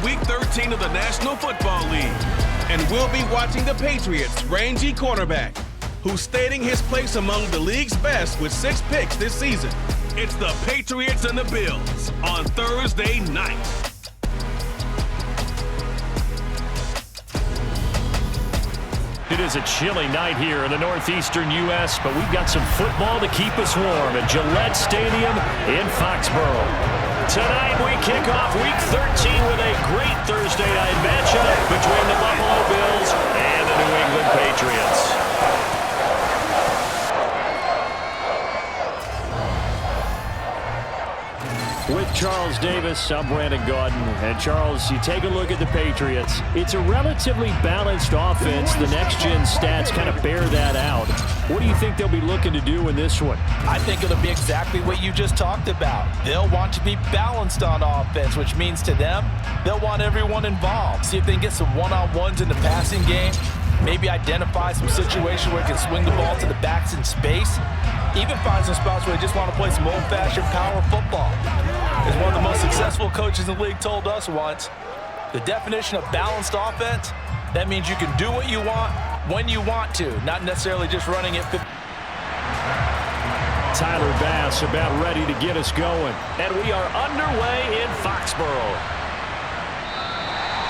Week 13 of the National Football League. And we'll be watching the Patriots' rangy quarterback, who's stating his place among the league's best with 6 picks this season. It's the Patriots and the Bills on Thursday night. It is a chilly night here in the northeastern U.S., but we've got some football to keep us warm at Gillette Stadium in Foxborough. Tonight we kick off Week 13 with a great Thursday night matchup between the Buffalo Bills and the New England Patriots. With Charles Davis, I'm Brandon Gaudin. And Charles, you take a look at the Patriots. It's a relatively balanced offense. The next-gen stats kind of bear that out. What do you think they'll be looking to do in this one? I think it'll be exactly what you just talked about. They'll want to be balanced on offense, which means to them, they'll want everyone involved. See if they can get some one-on-ones in the passing game. Maybe identify some situation where they can swing the ball to the backs in space. Even find some spots where they just want to play some old-fashioned power football. As one of the most successful coaches in the league told us once, the definition of balanced offense, that means you can do what you want when you want to, not necessarily just running it. Tyler Bass about ready to get us going. And we are underway in Foxborough.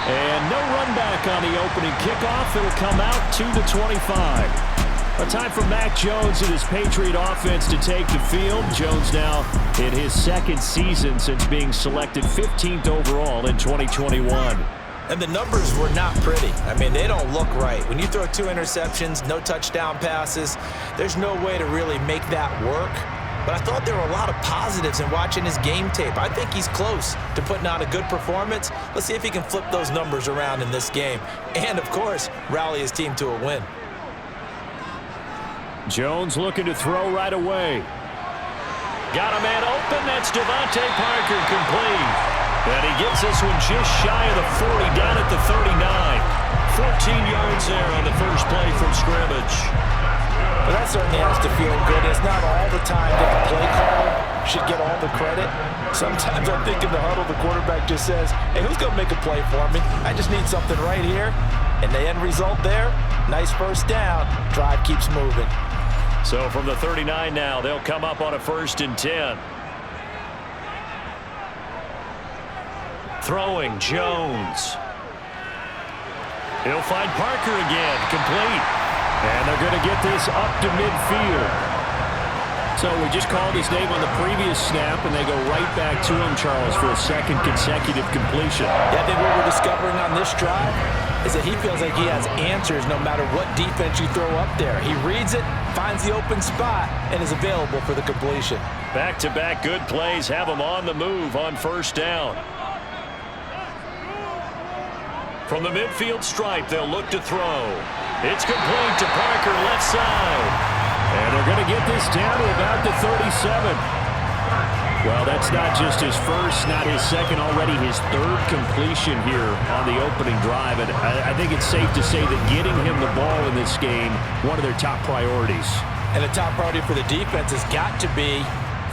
And no run back on the opening kickoff. It'll come out to the 25. A time for Mac Jones and his Patriot offense to take the field. Jones now in his second season since being selected 15th overall in 2021. And the numbers were not pretty. I mean, they don't look right. When you throw 2 interceptions, no touchdown passes, there's no way to really make that work. But I thought there were a lot of positives in watching his game tape. I think he's close to putting out a good performance. Let's see if he can flip those numbers around in this game. And, of course, rally his team to a win. Jones looking to throw right away. Got a man open. That's Devontae Parker complete. And he gets this one just shy of the 40, down at the 39. 14 yards there on the first play from scrimmage. But that certainly has to feel good. It's not all the time that the play caller should get all the credit. Sometimes I think in the huddle, the quarterback just says, hey, who's going to make a play for me? I just need something right here. And the end result there, nice first down. Drive keeps moving. So from the 39 now, they'll come up on a 1st and 10. Throwing, Jones. He'll find Parker again, complete. And they're going to get this up to midfield. So we just called his name on the previous snap, and they go right back to him, Charles, for a second consecutive completion. Yeah, I think what we're discovering on this drive is that he feels like he has answers no matter what defense you throw up there. He reads it, finds the open spot, and is available for the completion. Back-to-back good plays have him on the move on 1st down. From the midfield stripe, they'll look to throw. It's complete to Parker, left side. And they're going to get this down to about the 37. Well, that's not just his first, not his second, already his 3rd completion here on the opening drive. And I think it's safe to say that getting him the ball in this game, one of their top priorities. And the top priority for the defense has got to be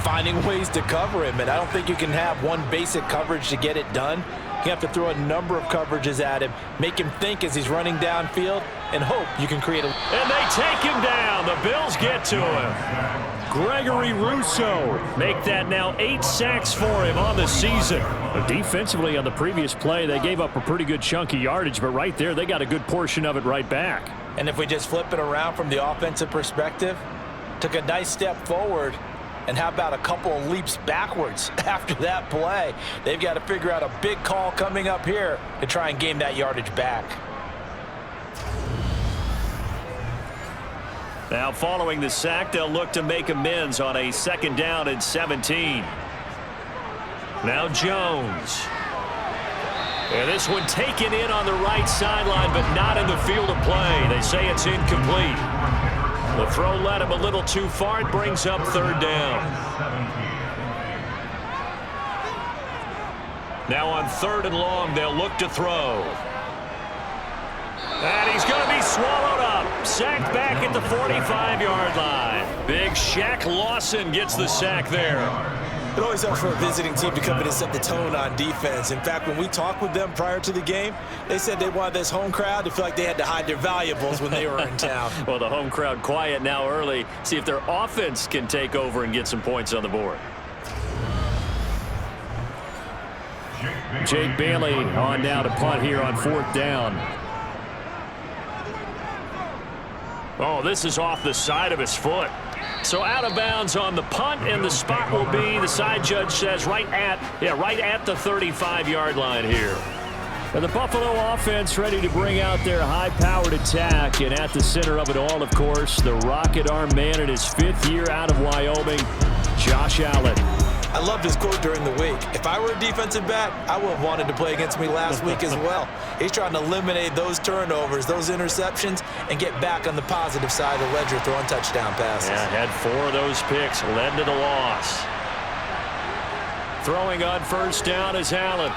finding ways to cover him. And I don't think you can have one basic coverage to get it done. You have to throw a number of coverages at him, make him think as he's running downfield, and hope you can create a... And they take him down. The Bills get to him. Gregory Rousseau make that now 8 sacks for him on the season. But defensively on the previous play, they gave up a pretty good chunk of yardage, but right there, they got a good portion of it right back. And if we just flip it around from the offensive perspective, took a nice step forward, and how about a couple of leaps backwards after that play? They've got to figure out a big call coming up here to try and gain that yardage back. Now following the sack, they'll look to make amends on a 2nd down and 17. Now Jones. And this one taken in on the right sideline, but not in the field of play. They say it's incomplete. The throw led him a little too far. It brings up 3rd down. Now on 3rd and long, they'll look to throw. And he's going to be swallowed up. Sacked back at the 45-yard line. Big Shaq Lawson gets the sack there. It always helps for a visiting team to come in and set the tone on defense. In fact, when we talked with them prior to the game, they said they wanted this home crowd to feel like they had to hide their valuables when they were in town. Well, the home crowd quiet now early. See if their offense can take over and get some points on the board. Jake Bailey on now to punt here on 4th down. Oh, this is off the side of his foot. So out of bounds on the punt, and the spot will be, the side judge says, right at the 35-yard line here. And the Buffalo offense ready to bring out their high-powered attack, and at the center of it all, of course, the rocket arm man in his 5th year out of Wyoming, Josh Allen. I loved his quote during the week. If I were a defensive back, I would have wanted to play against me last week as well. He's trying to eliminate those turnovers, those interceptions, and get back on the positive side of the ledger throwing touchdown passes. Yeah, had 4 of those picks, led to the loss. Throwing on 1st down is Allen.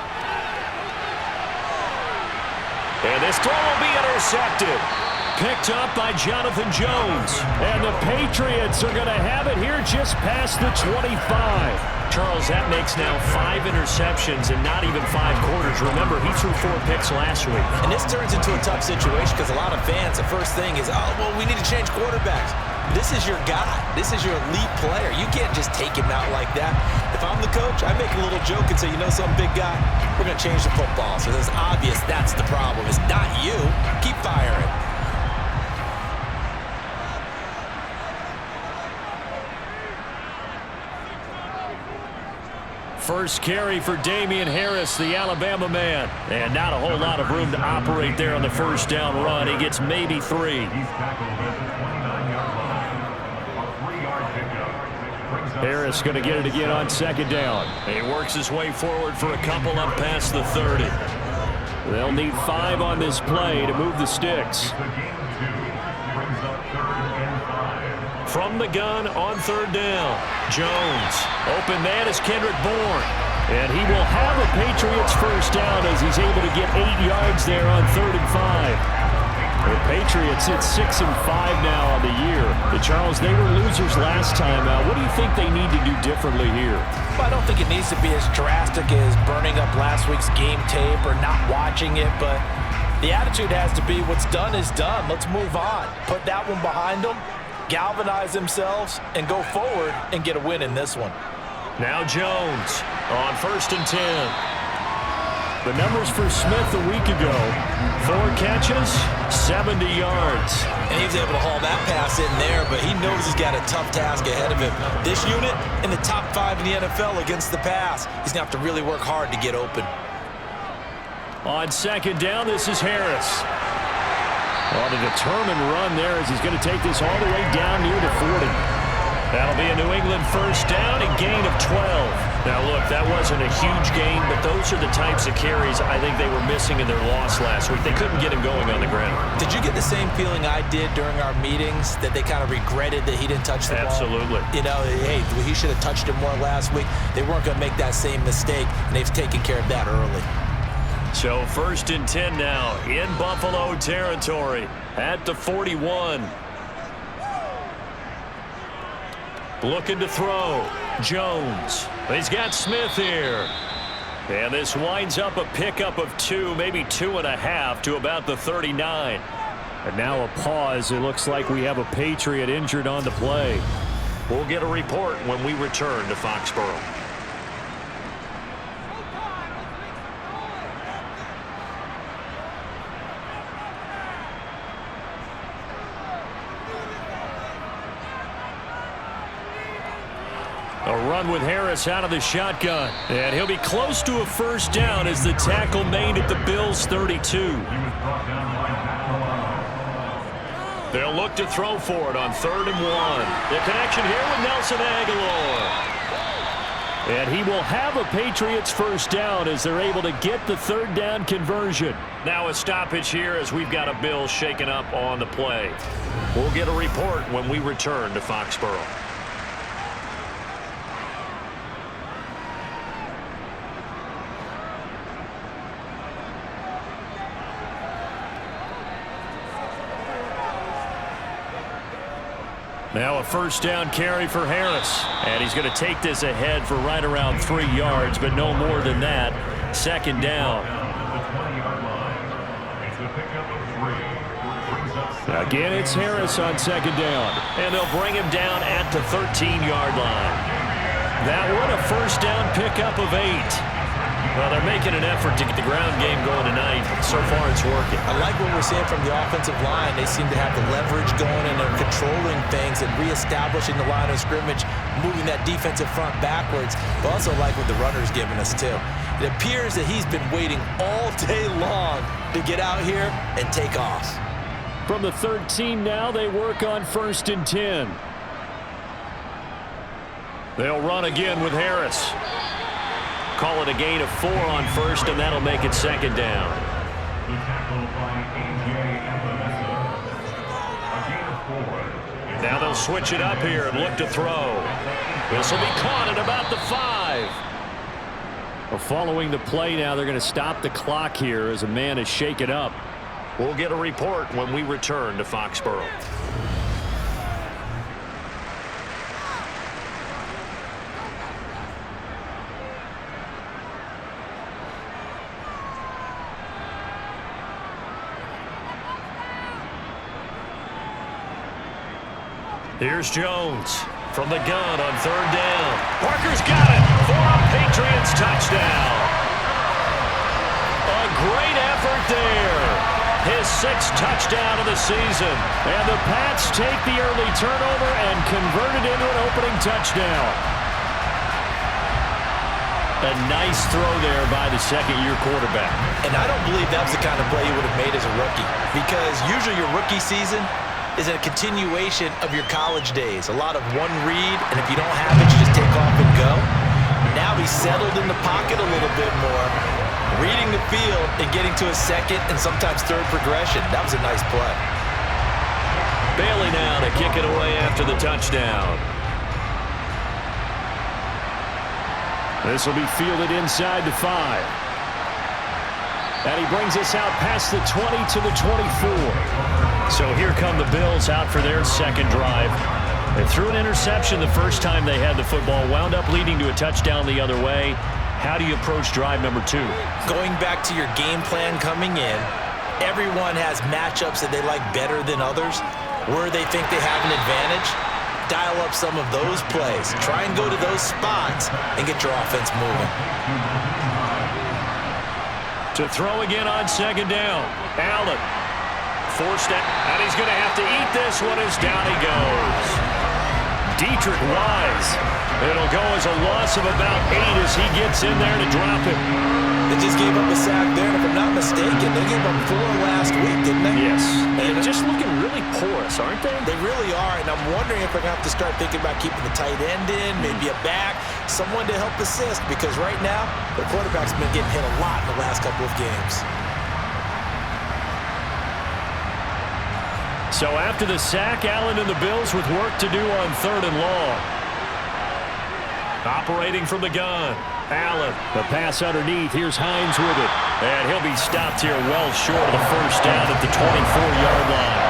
And this throw will be intercepted. Picked up by Jonathan Jones. And the Patriots are going to have it here just past the 25. Charles, that makes now 5 interceptions in not even 5 quarters. Remember, he threw 4 picks last week. And this turns into a tough situation because a lot of fans, the first thing is, oh, well, we need to change quarterbacks. This is your guy. This is your elite player. You can't just take him out like that. If I'm the coach, I make a little joke and say, you know something, big guy? We're going to change the football. So it's obvious that's the problem. It's not you. Keep firing. First carry for Damian Harris, the Alabama man. And not a whole lot of room to operate there on the 1st down run. He gets maybe 3. Harris going to get it again on 2nd down. He works his way forward for a couple up past the 30. They'll need 5 on this play to move the sticks. From the gun on 3rd down, Jones. Open man is Kendrick Bourne. And he will have a Patriots 1st down as he's able to get 8 yards there on 3rd and 5. The Patriots hit 6-5 now on the year. Charles, they were losers last time out. What do you think they need to do differently here? Well, I don't think it needs to be as drastic as burning up last week's game tape or not watching it, but the attitude has to be what's done is done. Let's move on. Put that one behind them, galvanize themselves, and go forward and get a win in this one. Now Jones on 1st and 10. The numbers for Smith a week ago: 4 catches, 70 yards. And he was able to haul that pass in there, but he knows he's got a tough task ahead of him. This unit in the top 5 in the NFL against the pass. He's going to have to really work hard to get open. On 2nd down, this is Harris. On a determined run there as he's going to take this all the way down near the 40. That'll be a New England 1st down, a gain of 12. Now, look, that wasn't a huge gain, but those are the types of carries I think they were missing in their loss last week. They couldn't get him going on the ground. Did you get the same feeling I did during our meetings, that they kind of regretted that he didn't touch the ball? Absolutely. You know, hey, he should have touched it more last week. They weren't going to make that same mistake, and they've taken care of that early. So 1st and 10 now in Buffalo territory at the 41. Looking to throw. Jones. He's got Smith here. And this winds up a pickup of 2, maybe 2.5 to about the 39. And now a pause. It looks like we have a Patriot injured on the play. We'll get a report when we return to Foxborough. A run with Harris out of the shotgun. And he'll be close to a 1st down as the tackle made at the Bills' 32. They'll look to throw for it on 3rd and 1. The connection here with Nelson Aguilar. And he will have a Patriots 1st down as they're able to get the 3rd down conversion. Now a stoppage here as we've got a Bills shaken up on the play. We'll get a report when we return to Foxborough. Now a first down carry for Harris. And he's going to take this ahead for right around 3 yards, but no more than that. Second down. Again, it's Harris on second down. And they'll bring him down at the 13-yard line. That one a first down pickup of 8. Well, they're making an effort to get the ground game going tonight. So far, it's working. I like what we're seeing from the offensive line. They seem to have the leverage going and they're controlling things and reestablishing the line of scrimmage, moving that defensive front backwards. But also like what the runner's giving us, too. It appears that he's been waiting all day long to get out here and take off. From the 13 now, they work on 1st and 10. They'll run again with Harris. Call it a gain of 4 on first, and that'll make it second down. Now they'll switch it up here and look to throw. This will be caught at about the 5. Well, following the play now, they're going to stop the clock here as a man is shaken up. We'll get a report when we return to Foxborough. Here's Jones from the gun on 3rd down. Parker's got it for a Patriots touchdown. A great effort there. His 6th touchdown of the season. And the Pats take the early turnover and convert it into an opening touchdown. A nice throw there by the second-year quarterback. And I don't believe that was the kind of play you would have made as a rookie, because usually your rookie season is a continuation of your college days. A lot of one read, and if you don't have it, you just take off and go. Now he's settled in the pocket a little bit more, reading the field and getting to a second and sometimes third progression. That was a nice play. Bailey now to kick it away after the touchdown. This will be fielded inside the 5. And he brings us out past the 20 to the 24. So here come the Bills out for their second drive. They threw an interception the first time they had the football, wound up leading to a touchdown the other way. How do you approach drive number 2? Going back to your game plan coming in, everyone has matchups that they like better than others, where they think they have an advantage. Dial up some of those plays. Try and go to those spots and get your offense moving. To throw again on second down. Allen forced it, and he's going to have to eat this one as down he goes. Dietrich Wise. It'll go as a loss of about 8 as he gets in there to drop it. They just gave up a sack there, and if I'm not mistaken, they gave up 4 last week, didn't they? Yes. And just looking really porous, aren't they? They really are, and I'm wondering if we're going to have to start thinking about keeping the tight end in, maybe a back, someone to help assist, because right now, the quarterback's been getting hit a lot in the last couple of games. So after the sack, Allen and the Bills with work to do on 3rd and long. Operating from the gun. Allen, the pass underneath. Here's Hines with it. And he'll be stopped here well short of the first down at the 24-yard line.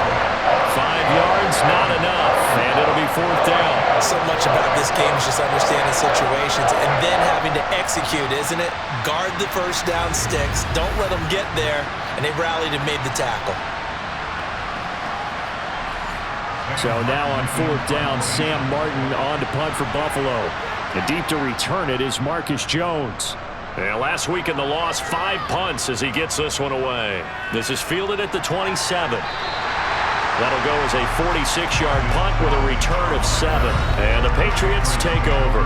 5 yards, not enough. And it'll be 4th down. So much about this game is just understanding situations and then having to execute, isn't it? Guard the first down sticks. Don't let them get there. And they rallied and made the tackle. So now on 4th down, Sam Martin on to punt for Buffalo. And deep to return it is Marcus Jones. And last week in the loss, 5 punts as he gets this one away. This is fielded at the 27. That'll go as a 46-yard punt with a return of 7. And the Patriots take over.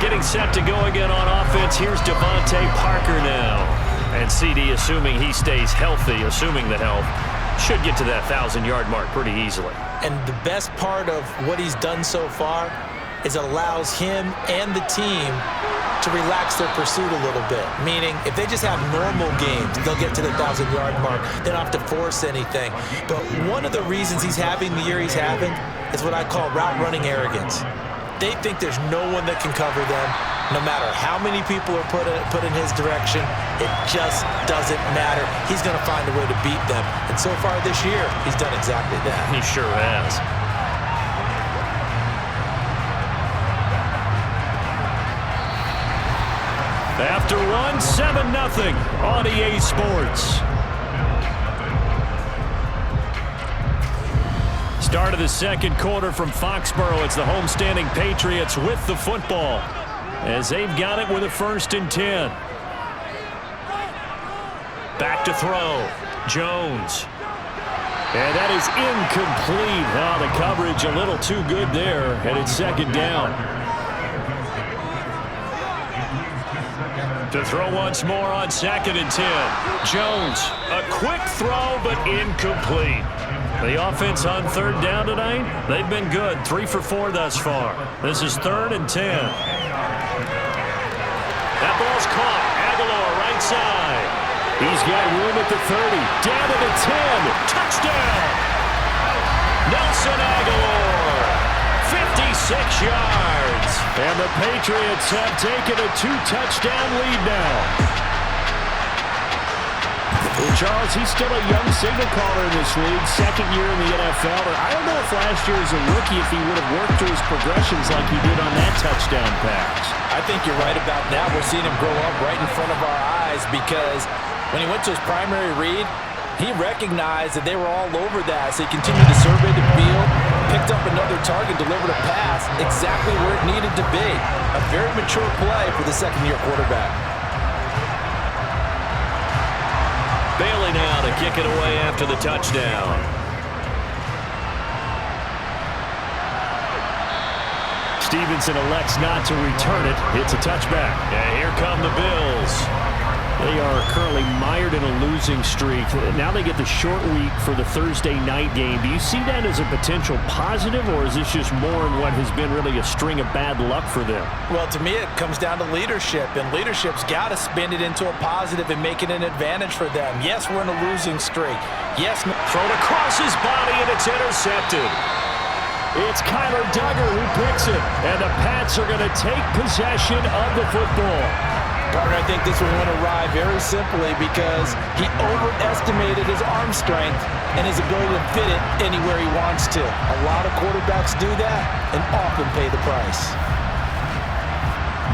Getting set to go again on offense, here's Devontae Parker now. And CD, assuming he stays healthy, assuming the health, should get to that 1,000-yard mark pretty easily. And the best part of what he's done so far is it allows him and the team to relax their pursuit a little bit. Meaning, if they just have normal games, they'll get to the 1,000-yard mark. They don't have to force anything. But one of the reasons he's having the year he's having is what I call route running arrogance. They think there's no one that can cover them. No matter how many people are put in his direction, it just doesn't matter. He's going to find a way to beat them. And so far this year, he's done exactly that. He sure has. After one, 7-0 on EA Sports. Start of the second quarter from Foxborough. It's the homestanding Patriots with the football as they've got it with a 1st and 10. Back to throw. Jones. And that is incomplete. Oh, the coverage a little too good there, and it's 2nd down. To throw once more on 2nd and 10. Jones, a quick throw, but incomplete. The offense on 3rd down tonight, they've been good. 3 for 4 thus far. This is 3rd and 10. That ball's caught. Aguilar right side. He's got room at the 30. Down to the 10. Touchdown. Nelson Aguilar. 56 yards. And the Patriots have taken a 2-touchdown lead now. Well, Charles, he's still a young signal caller in this league, 2nd year in the NFL. I don't know if last year as a rookie if he would have worked through his progressions like he did on that touchdown pass. I think you're right about that. We're seeing him grow up right in front of our eyes because when he went to his primary read, he recognized that they were all over that. So he continued to survey the field, picked up another target, delivered a pass exactly where it needed to be. A very mature play for the 2nd-year quarterback. Bailey now to kick it away after the touchdown. Stevenson elects not to return it. It's a touchback. And here come the Bills. They are currently mired in a losing streak. Now they get the short week for the Thursday night game. Do you see that as a potential positive, or is this just more in what has been really a string of bad luck for them? Well, to me, it comes down to leadership, and leadership's got to spin it into a positive and make it an advantage for them. Yes, we're in a losing streak. Yes, thrown across his body, and it's intercepted. It's Kyler Duggar who picks it, and the Pats are going to take possession of the football. Partner, I think this one went awry very simply because he overestimated his arm strength and his ability to fit it anywhere he wants to. A lot of quarterbacks do that and often pay the price.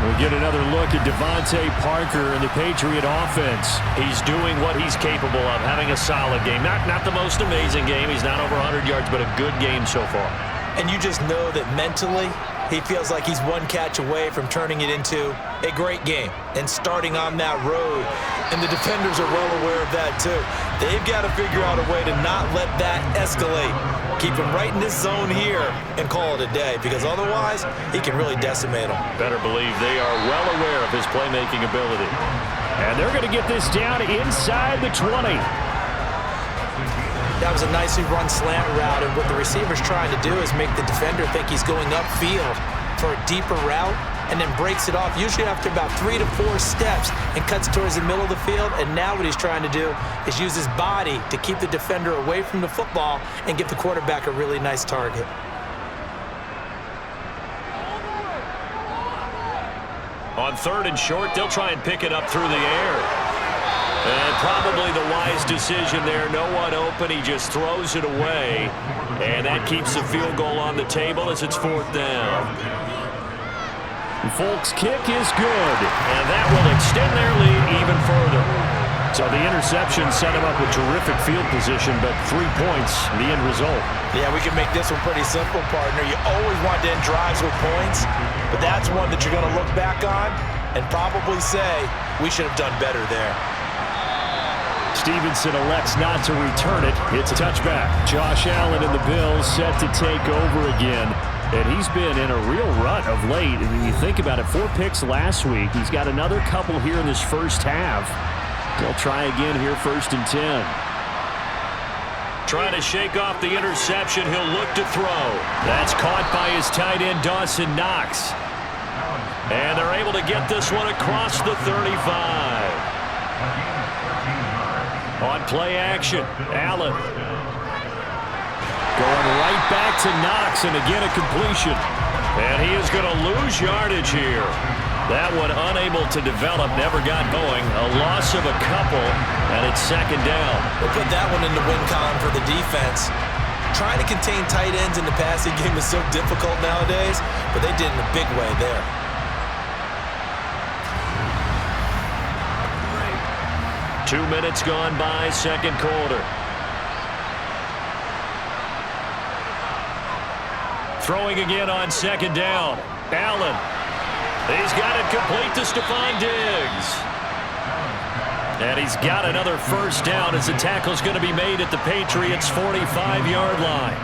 We get another look at Devontae Parker and the Patriot offense. He's doing what he's capable of, having a solid game. Not the most amazing game. He's not over 100 yards, but a good game so far. And you just know that mentally, he feels like he's one catch away from turning it into a great game and starting on that road. And the defenders are well aware of that too. They've got to figure out a way to not let that escalate. Keep him right in this zone here and call it a day, because otherwise he can really decimate them. Better believe they are well aware of his playmaking ability. And they're going to get this down inside the 20. That was a nicely run slant route, and what the receiver's trying to do is make the defender think he's going upfield for a deeper route and then breaks it off, usually after about 3 to 4 steps, and cuts towards the middle of the field. And now what he's trying to do is use his body to keep the defender away from the football and give the quarterback a really nice target. On 3rd and short, they'll try and pick it up through the air. And probably the wise decision there. No one open. He just throws it away. And that keeps the field goal on the table as it's 4th down. Folk's kick is good. And that will extend their lead even further. So the interception set him up with terrific field position, but 3 points, the end result. Yeah, we can make this one pretty simple, partner. You always want to end drives with points, but that's one that you're going to look back on and probably say, we should have done better there. Stevenson elects not to return it. It's a touchback. Josh Allen and the Bills set to take over again. And he's been in a real rut of late. And when you think about it, 4 picks last week. He's got another couple here in this first half. They'll try again here, 1st and 10. Trying to shake off the interception. He'll look to throw. That's caught by his tight end, Dawson Knox. And they're able to get this one across the 35. On play action, Allen. Going right back to Knox, and again a completion. And he is going to lose yardage here. That one unable to develop, never got going. A loss of a couple, and it's 2nd down. We'll put that one in the win column for the defense. Trying to contain tight ends in the passing game is so difficult nowadays, but they did in a big way there. 2 minutes gone by, second quarter. Throwing again on second down. Allen. He's got it complete to Stephon Diggs. And he's got another first down as the tackle's going to be made at the Patriots' 45-yard line.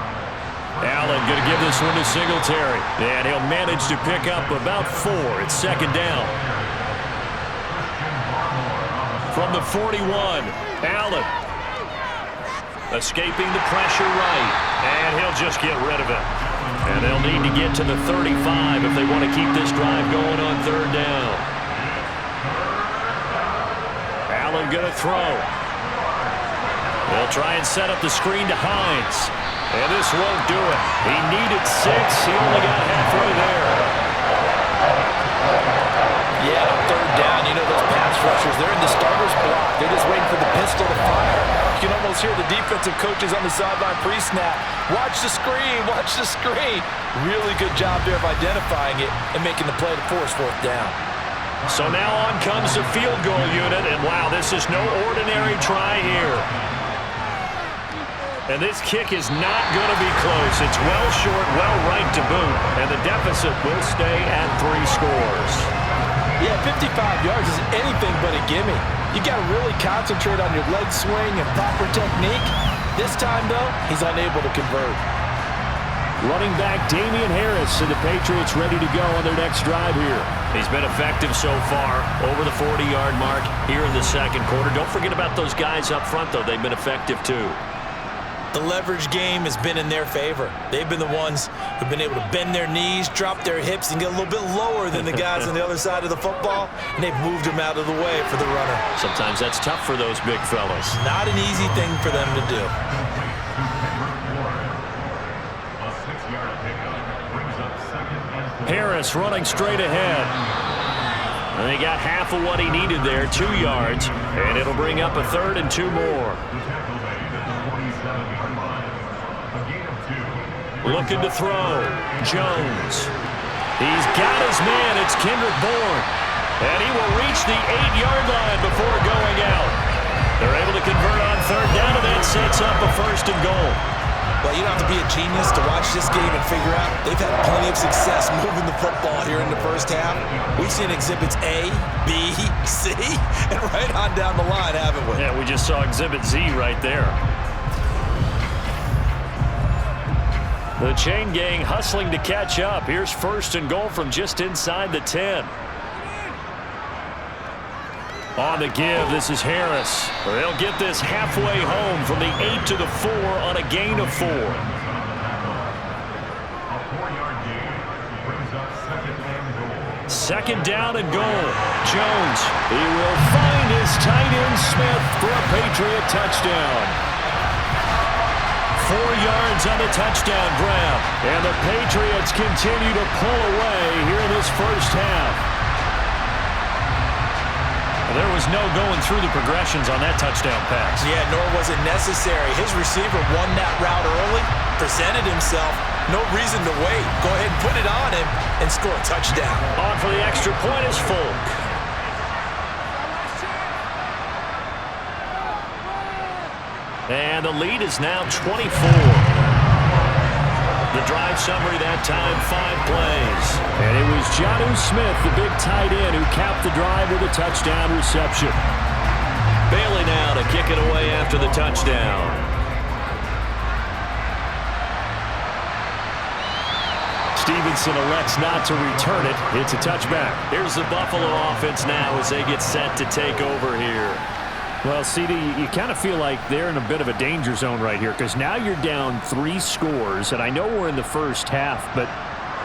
Allen going to give this one to Singletary. And he'll manage to pick up about 4. It's second down. From the 41, Allen. Escaping the pressure right. And he'll just get rid of it. And they'll need to get to the 35 if they want to keep this drive going on third down. Allen going to throw. They'll try and set up the screen to Hines. And this won't do it. He needed 6. He only got halfway there. Yeah, on third down, you know those pass rushers, they're in the starter's block. They're just waiting for the pistol to fire. You can almost hear the defensive coaches on the sideline pre-snap. Watch the screen, watch the screen. Really good job there of identifying it and making the play to force fourth down. So now on comes the field goal unit, and wow, this is no ordinary try here. And this kick is not going to be close. It's well short, well right to boot, and the deficit will stay at 3 scores. Yeah, 55 yards is anything but a gimme. You got to really concentrate on your leg swing and proper technique. This time, though, he's unable to convert. Running back Damian Harris and the Patriots ready to go on their next drive here. He's been effective so far, over the 40-yard mark here in the second quarter. Don't forget about those guys up front, though. They've been effective, too. The leverage game has been in their favor. They've been the ones who've been able to bend their knees, drop their hips, and get a little bit lower than the guys on the other side of the football, and they've moved them out of the way for the runner. Sometimes that's tough for those big fellas. Not an easy thing for them to do. Harris running straight ahead. And he got half of what he needed there, 2 yards, and it'll bring up a 3rd and 2 more. Looking to throw. Jones. He's got his man. It's Kendrick Bourne. And he will reach the 8-yard line before going out. They're able to convert on third down, and that sets up a 1st and goal. Well, you don't have to be a genius to watch this game and figure out they've had plenty of success moving the football here in the first half. We've seen exhibits A, B, C, and right on down the line, haven't we? Yeah, we just saw exhibit Z right there. The chain gang hustling to catch up. Here's 1st and goal from just inside the 10. On the give, this is Harris. They'll get this halfway home from the 8 to the 4 on a gain of 4. Second down and goal. Jones, he will find his tight end Smith for a Patriot touchdown. 4 yards on the touchdown grab. And the Patriots continue to pull away here in this first half. There was no going through the progressions on that touchdown pass. Yeah, nor was it necessary. His receiver won that route early, presented himself. No reason to wait. Go ahead and put it on him and score a touchdown. On for the extra point is Folk. And the lead is now 24. The drive summary that time, 5 plays. And it was Jonnu Smith, the big tight end, who capped the drive with a touchdown reception. Bailey now to kick it away after the touchdown. Stevenson elects not to return it. It's a touchback. Here's the Buffalo offense now as they get set to take over here. Well, CD, you kind of feel like they're in a bit of a danger zone right here because now you're down 3 scores, and I know we're in the first half, but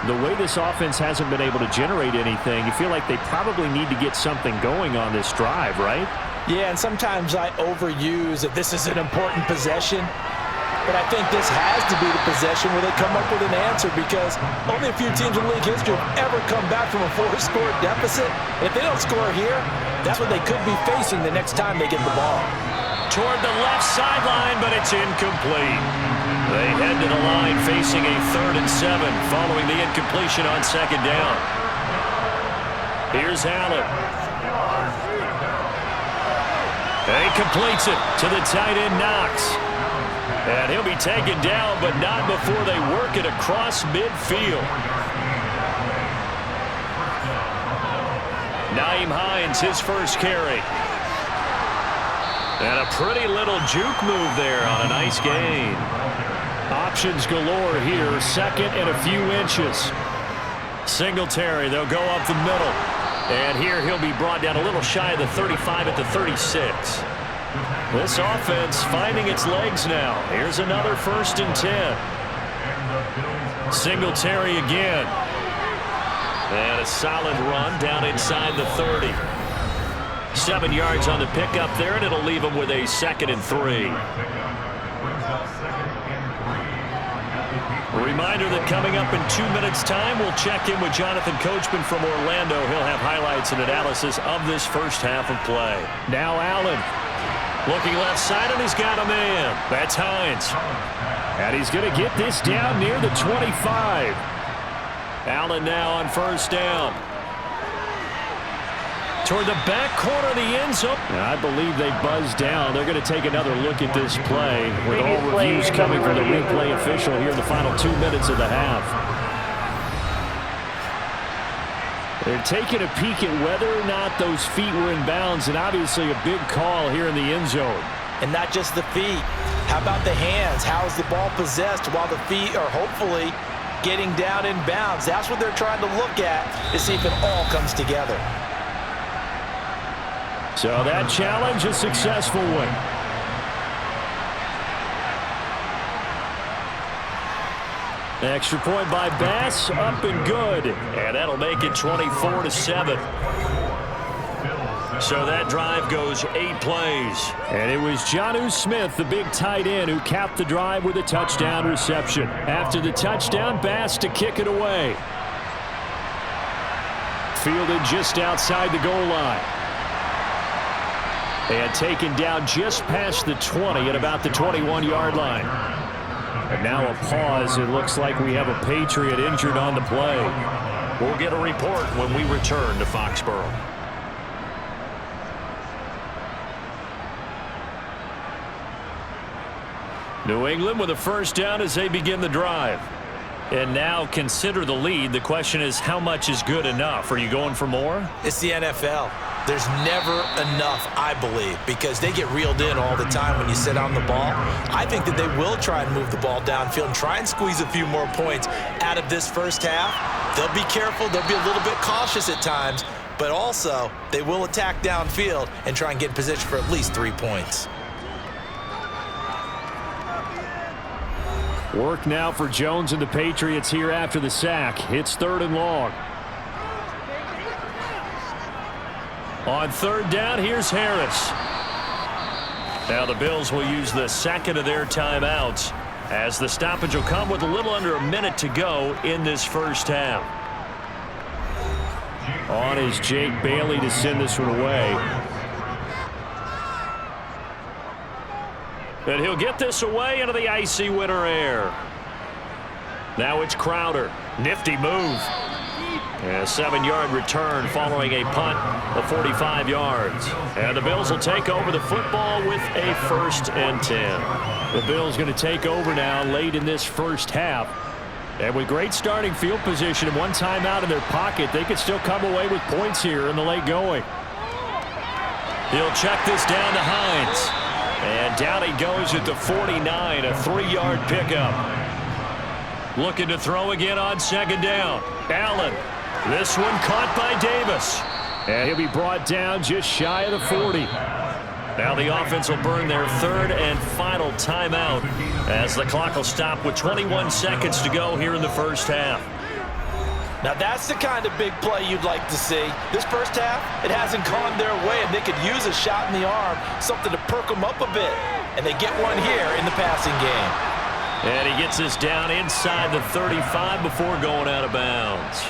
the way this offense hasn't been able to generate anything, you feel like they probably need to get something going on this drive, right? Yeah, and sometimes I overuse that this is an important possession, but I think this has to be the possession where they come up with an answer because only a few teams in league history have ever come back from a 4-score deficit. And if they don't score here, that's what they could be facing the next time they get the ball. Toward the left sideline, but it's incomplete. They head to the line facing a 3rd and 7 following the incompletion on second down. Here's Allen. And he completes it to the tight end, Knox. And he'll be taken down, but not before they work it across midfield. Nyheim Hines, his first carry. And a pretty little juke move there on a nice gain. Options galore here, second and a few inches. Singletary, they'll go up the middle. And here he'll be brought down a little shy of the 35 at the 36. This offense finding its legs now. Here's another 1st and 10. Singletary again. And a solid run down inside the 30. 7 yards on the pickup there, and it'll leave him with a 2nd and 3. A reminder that coming up in 2 minutes' time, we'll check in with Jonathan Coachman from Orlando. He'll have highlights and analysis of this first half of play. Now Allen. Looking left side, and he's got a man. That's Hines. And he's going to get this down near the 25. Allen now on 1st down. Toward the back corner of the end zone. I believe they buzzed down. They're going to take another look at this play with all reviews coming from the replay official here in the final 2 minutes of the half. They're taking a peek at whether or not those feet were in bounds, and obviously a big call here in the end zone. And not just the feet. How about the hands? How is the ball possessed while the feet are hopefully getting down in bounds? That's what they're trying to look at to see if it all comes together. So that challenge, a successful one. Extra point by Bass, up and good. And that'll make it 24-7. So that drive goes 8 plays. And it was Jonnu Smith, the big tight end, who capped the drive with a touchdown reception. After the touchdown, Bass to kick it away. Fielded just outside the goal line. And taken down just past the 20 at about the 21-yard line. And now a pause. It looks like we have a Patriot injured on the play. We'll get a report when we return to Foxborough. New England with a 1st down as they begin the drive. And now consider the lead. The question is, how much is good enough? Are you going for more? It's the NFL. There's never enough, I believe, because they get reeled in all the time when you sit on the ball. I think that they will try and move the ball downfield and try and squeeze a few more points out of this first half. They'll be careful. They'll be a little bit cautious at times, but also they will attack downfield and try and get in position for at least 3 points. Work now for Jones and the Patriots here after the sack. It's 3rd and long. On 3rd down, here's Harris. Now the Bills will use the 2nd of their timeouts as the stoppage will come with a little under a minute to go in this first half. On is Jake Bailey to send this one away. And he'll get this away into the icy winter air. Now it's Crowder. Nifty move. And a 7-yard return following a punt of 45 yards. And the Bills will take over the football with a 1st and 10. The Bills going to take over now late in this first half. And with great starting field position and one timeout in their pocket, they could still come away with points here in the late going. He'll check this down to Hines. And down he goes at the 49, a 3-yard pickup. Looking to throw again on 2nd down. Allen. This one caught by Davis. And he'll be brought down just shy of the 40. Now the offense will burn their 3rd and final timeout as the clock will stop with 21 seconds to go here in the first half. Now that's the kind of big play you'd like to see. This first half, it hasn't gone their way, and they could use a shot in the arm, something to perk them up a bit. And they get one here in the passing game. And he gets this down inside the 35 before going out of bounds.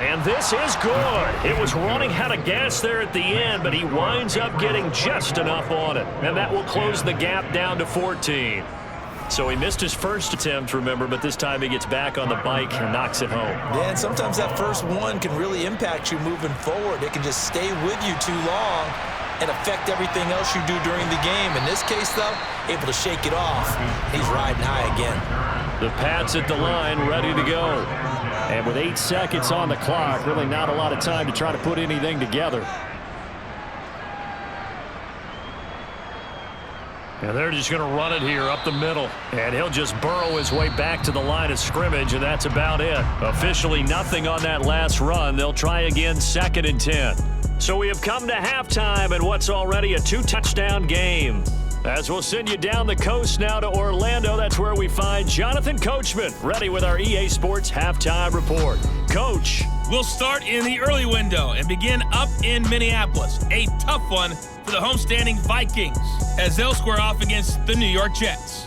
And this is good. It was running out of gas there at the end, but he winds up getting just enough on it. And that will close the gap down to 14. So he missed his first attempt, remember, but this time he gets back on the bike and knocks it home. Yeah, and sometimes that first one can really impact you moving forward. It can just stay with you too long and affect everything else you do during the game. In this case, though, able to shake it off. He's riding high again. The Pats at the line, ready to go. And with 8 seconds on the clock, really not a lot of time to try to put anything together. And they're just going to run it here up the middle. And he'll just burrow his way back to the line of scrimmage, and that's about it. Officially nothing on that last run. They'll try again 2nd and 10. So we have come to halftime in what's already a 2-touchdown game. As we'll send you down the coast now to Orlando, that's where we find Jonathan Coachman, ready with our EA Sports Halftime Report. Coach. We'll start in the early window and begin up in Minneapolis. A tough one for the homestanding Vikings as they'll square off against the New York Jets.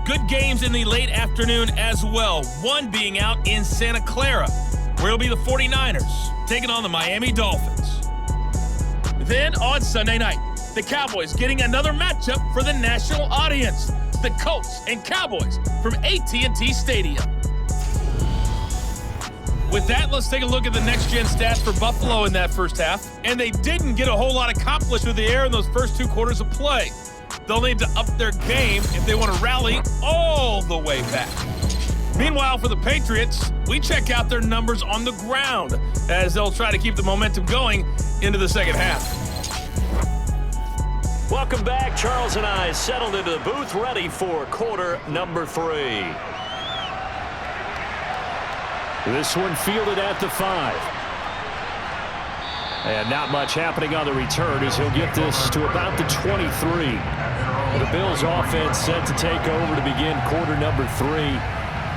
Good games in the late afternoon as well, one being out in Santa Clara, where it'll be the 49ers taking on the Miami Dolphins. Then on Sunday night, the Cowboys getting another matchup for the national audience. The Colts and Cowboys from AT&T Stadium. With that, let's take a look at the next-gen stats for Buffalo in that first half. And they didn't get a whole lot accomplished through the air in those first 2 quarters of play. They'll need to up their game if they want to rally all the way back. Meanwhile, for the Patriots, we check out their numbers on the ground as they'll try to keep the momentum going into the second half. Welcome back. Charles and I settled into the booth, ready for quarter number 3. This one fielded at the 5. And not much happening on the return as he'll get this to about the 23. The Bills offense set to take over to begin quarter number 3.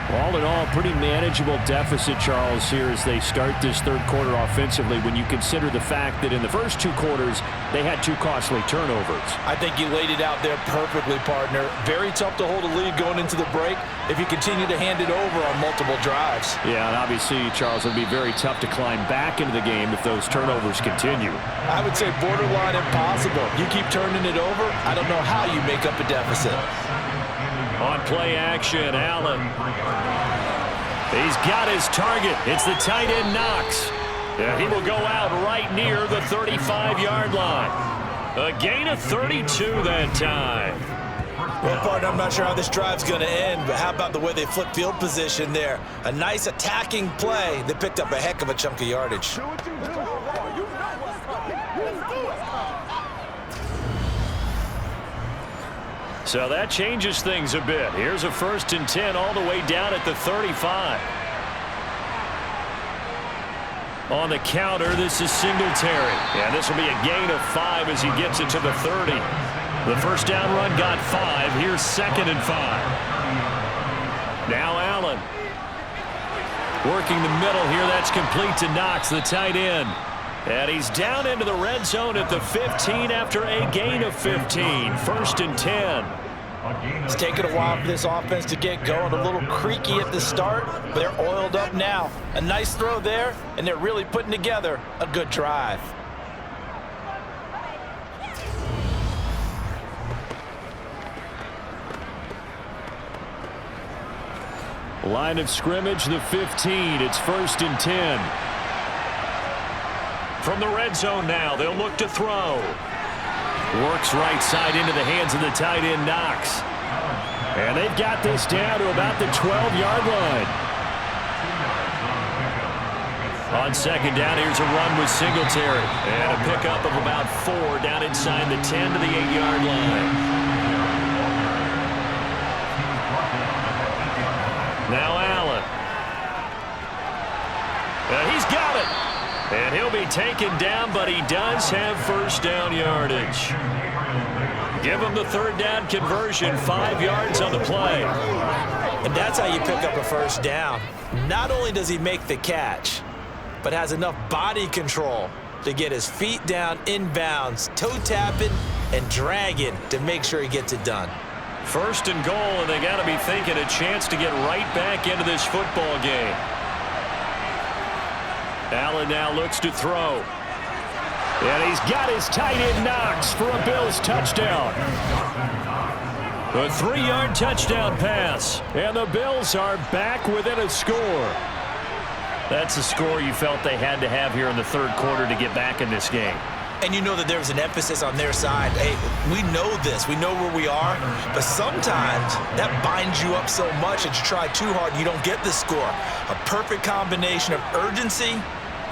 All in all, pretty manageable deficit, Charles, here as they start this third quarter offensively when you consider the fact that in the first 2 quarters, they had 2 costly turnovers. I think you laid it out there perfectly, partner. Very tough to hold a lead going into the break if you continue to hand it over on multiple drives. Yeah, and obviously, Charles, it would be very tough to climb back into the game if those turnovers continue. I would say borderline impossible. You keep turning it over, I don't know how you make up a deficit. On play action, Allen. He's got his target. It's the tight end Knox. And he will go out right near the 35-yard line. A gain of 32 that time. Well, partner, I'm not sure how this drive's going to end, but how about the way they flip field position there? A nice attacking play that picked up a heck of a chunk of yardage. So that changes things a bit. Here's a 1st and 10 all the way down at the 35. On the counter, this is Singletary. And this will be a gain of 5 as he gets it to the 30. The first down run got 5. Here's 2nd and 5. Now Allen. Working the middle here. That's complete to Knox, the tight end. And he's down into the red zone at the 15 after a gain of 15. 1st and 10. It's taken a while for this offense to get going. A little creaky at the start, but they're oiled up now. A nice throw there, and they're really putting together a good drive. Line of scrimmage, the 15. It's 1st and 10. From the red zone now, they'll look to throw. Works right side into the hands of the tight end Knox. And they've got this down to about the 12-yard line. On 2nd down, here's a run with Singletary. And a pickup of about 4 down inside the 10 to the 8-yard line. Now Allen. He's got it. And he'll be taken down, but he does have 1st down yardage. Give him the 3rd down conversion, 5 yards on the play. And that's how you pick up a 1st down. Not only does he make the catch, but has enough body control to get his feet down inbounds, toe tapping and dragging to make sure he gets it done. 1st and goal, and they got to be thinking a chance to get right back into this football game. Allen now looks to throw. And he's got his tight end Knox for a Bills touchdown. A 3-yard touchdown pass. And the Bills are back within a score. That's a score you felt they had to have here in the third quarter to get back in this game. And you know that there's an emphasis on their side. Hey, we know this. We know where we are. But sometimes that binds you up so much that you try too hard and you don't get the score. A perfect combination of urgency,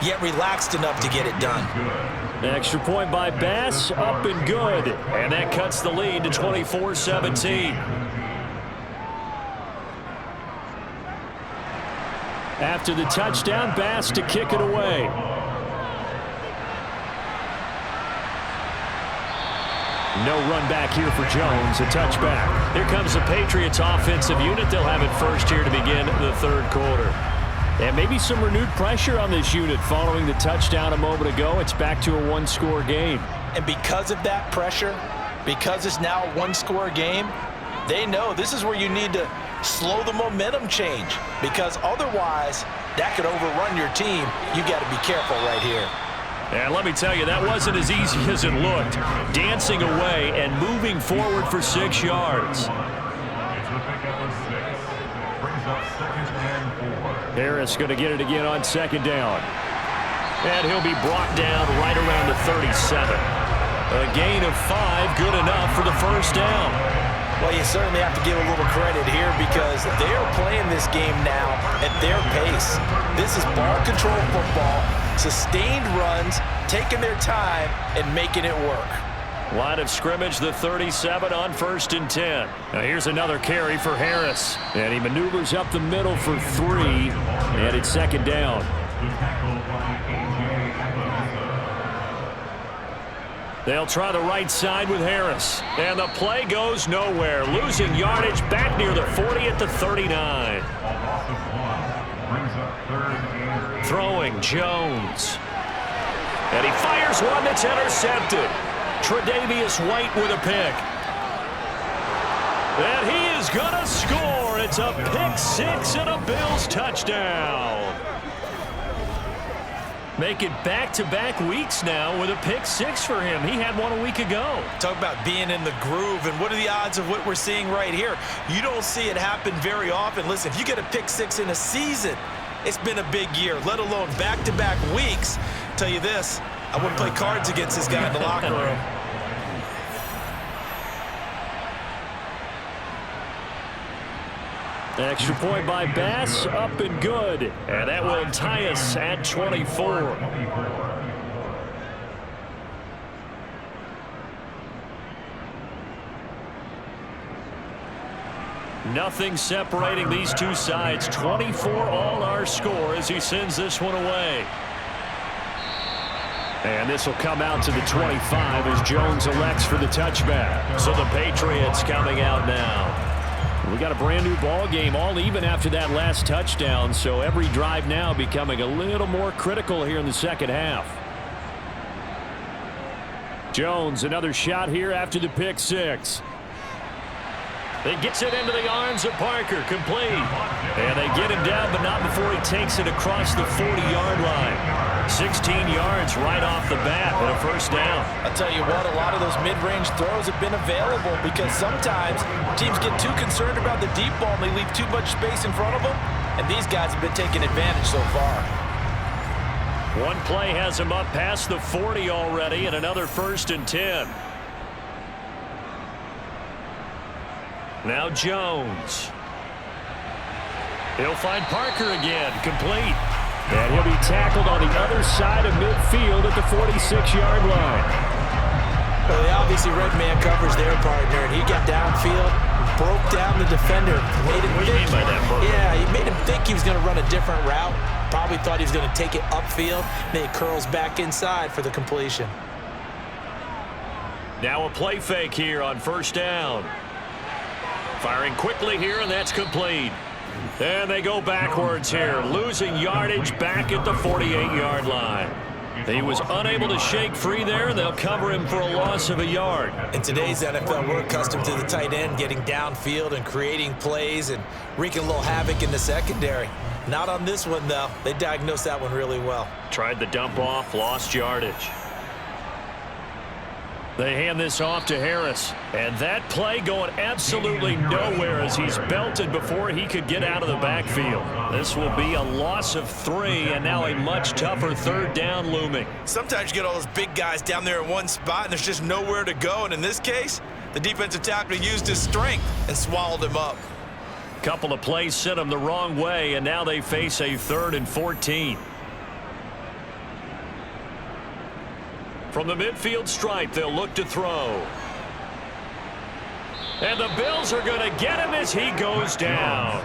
yet relaxed enough to get it done. Extra point by Bass, up and good. And that cuts the lead to 24-17. After the touchdown, Bass to kick it away. No run back here for Jones, a touchback. Here comes the Patriots offensive unit. They'll have it first here to begin the third quarter. And maybe some renewed pressure on this unit following the touchdown a moment ago. It's back to a one-score game. And because of that pressure, because it's now a one-score game, they know this is where you need to slow the momentum change, because otherwise that could overrun your team. You got to be careful right here. And let me tell you, that wasn't as easy as it looked. Dancing away and moving forward for 6 yards. Harris going to get it again on second down. And he'll be brought down right around the 37. A gain of 5, good enough for the first down. Well, you certainly have to give a little credit here because they're playing this game now at their pace. This is ball control football, sustained runs, taking their time, and making it work. Line of scrimmage, the 37 on 1st and 10. Now here's another carry for Harris. And he maneuvers up the middle for 3, and it's second down. They'll try the right side with Harris. And the play goes nowhere. Losing yardage back near the 40 at the 39. Throwing Jones. And he fires one that's intercepted. Tre'Davious White with a pick. And he is going to score. It's a pick 6 and a Bills touchdown. Make it back-to-back weeks now with a pick 6 for him. He had one a week ago. Talk about being in the groove, and what are the odds of what we're seeing right here? You don't see it happen very often. Listen, if you get a pick 6 in a season, it's been a big year, let alone back-to-back weeks. Tell you this, I wouldn't play cards against this guy in the locker room. Extra point by Bass, up and good. And that will tie us at 24. Nothing separating these two sides. 24 all our score as he sends this one away. And this will come out to the 25 as Jones elects for the touchback. So the Patriots coming out now. We got a brand new ball game, all even after that last touchdown, so every drive now becoming a little more critical here in the second half. Jones, another shot here after the pick 6. He gets it into the arms of Parker, complete. And they get him down, but not before he takes it across the 40-yard line. 16 yards right off the bat and a first down. I'll tell you what, a lot of those mid-range throws have been available because sometimes teams get too concerned about the deep ball and they leave too much space in front of them, and these guys have been taking advantage so far. One play has him up past the 40 already, and another 1st and 10. Now Jones. He'll find Parker again, complete. And he'll be tackled on the other side of midfield at the 46-yard line. Well, they obviously read man coverage their partner, and he got downfield, broke down the defender. What do you mean by that, Parker? Yeah, he made him think he was going to run a different route. Probably thought he was going to take it upfield. Then he curls back inside for the completion. Now a play fake here on 1st down. Firing quickly here, and that's complete. And they go backwards here, losing yardage back at the 48-yard line. He was unable to shake free there, and they'll cover him for a loss of a yard. In today's NFL, we're accustomed to the tight end getting downfield and creating plays and wreaking a little havoc in the secondary. Not on this one, though. They diagnosed that one really well. Tried the dump off, lost yardage. They hand this off to Harris. And that play going absolutely nowhere as he's belted before he could get out of the backfield. This will be a loss of 3, and now a much tougher third down looming. Sometimes you get all those big guys down there in one spot, and there's just nowhere to go. And in this case, the defensive tackle used his strength and swallowed him up. Couple of plays sent him the wrong way, and now they face a 3rd and 14. From the midfield stripe, they'll look to throw. And the Bills are going to get him as he goes down.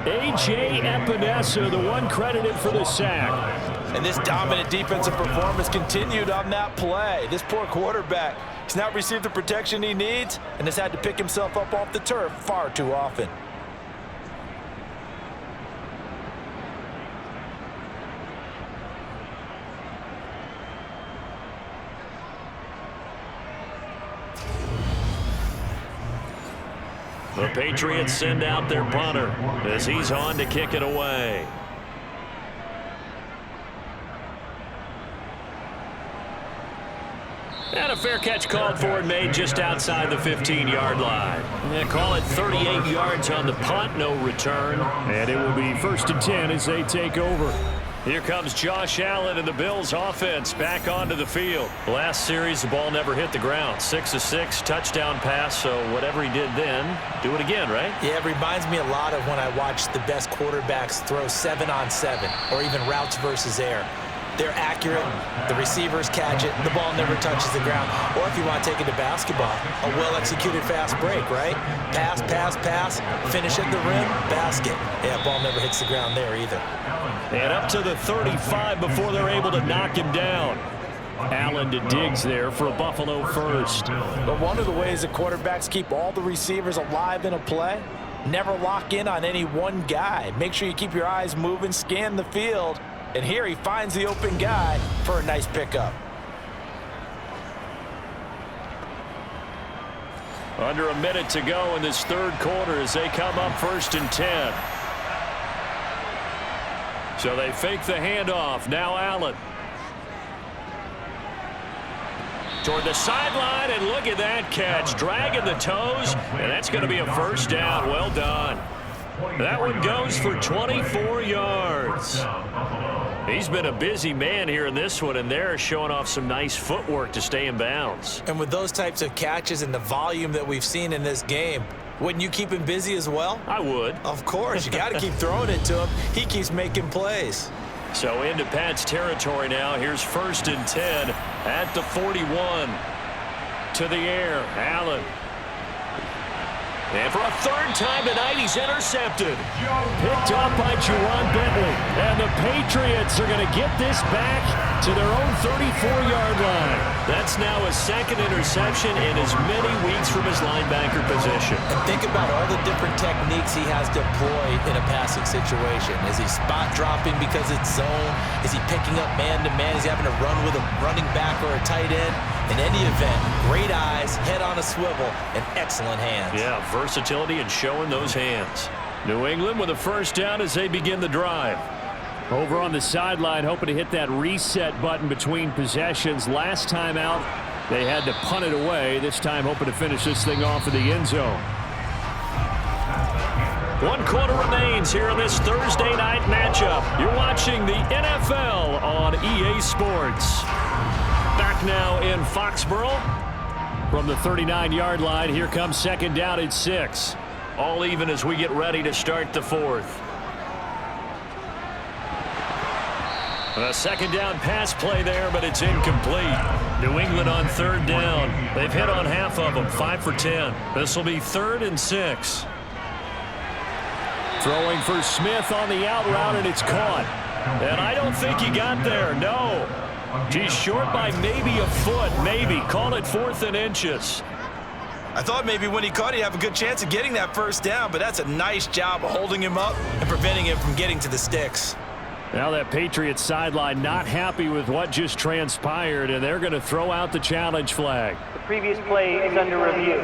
A.J. Epinesa, the one credited for the sack. And this dominant defensive performance continued on that play. This poor quarterback has not received the protection he needs and has had to pick himself up off the turf far too often. The Patriots send out their punter as he's on to kick it away. And a fair catch called for and made just outside the 15-yard line. Yeah, call it 38 yards on the punt, no return. And it will be 1st and 10 as they take over. Here comes Josh Allen and the Bills offense back onto the field. Last series, the ball never hit the ground. 6 of 6, touchdown pass, so whatever he did then, do it again, right? Yeah, it reminds me a lot of when I watched the best quarterbacks throw 7-on-7 or even routes versus air. They're accurate, the receivers catch it, the ball never touches the ground. Or if you want to take it to basketball, a well-executed fast break, right? Pass, pass, pass, finish at the rim, basket. Yeah, ball never hits the ground there either. And up to the 35 before they're able to knock him down. Allen to Diggs there for a Buffalo first. But one of the ways the quarterbacks keep all the receivers alive in a play, never lock in on any one guy. Make sure you keep your eyes moving, scan the field. And here he finds the open guy for a nice pickup. Under a minute to go in this third quarter as they come up 1st and 10. So they fake the handoff. Now Allen. Toward the sideline, and look at that catch. Dragging the toes, and that's going to be a first down. Well done. That one goes for 24 yards. He's been a busy man here in this one, and they're showing off some nice footwork to stay in bounds. And with those types of catches and the volume that we've seen in this game, wouldn't you keep him busy as well? I would. Of course. You got to keep throwing it to him. He keeps making plays. So into Pat's territory now. Here's 1st and 10 at the 41. To the air, Allen. And for a 3rd time tonight, he's intercepted. Picked up by Juwan Bentley. And the Patriots are going to get this back to their own 34-yard line. That's now his 2nd interception in as many weeks from his linebacker position. And think about all the different techniques he has deployed in a passing situation. Is he spot dropping because it's zone? Is he picking up man-to-man? Is he having to run with a running back or a tight end? In any event, great eyes, head on a swivel, and excellent hands. Yeah, versatility and showing those hands. New England with a first down as they begin the drive. Over on the sideline, hoping to hit that reset button between possessions. Last time out, they had to punt it away. This time, hoping to finish this thing off in the end zone. 1 quarter remains here in this Thursday night matchup. You're watching the NFL on EA Sports. Back now in Foxborough. From the 39-yard line, here comes 2nd down at 6. All even as we get ready to start the 4th. A 2nd down pass play there, but it's incomplete. New England on 3rd down. They've hit on half of them, 5 for 10. This will be 3rd and 6. Throwing for Smith on the out route, and it's caught. And I don't think he got there, no. He's short by maybe a foot, maybe. Call it 4th and inches. I thought maybe when he caught it, he'd have a good chance of getting that first down, but that's a nice job of holding him up and preventing him from getting to the sticks. Now that Patriots sideline not happy with what just transpired, and they're going to throw out the challenge flag. The previous play is under review.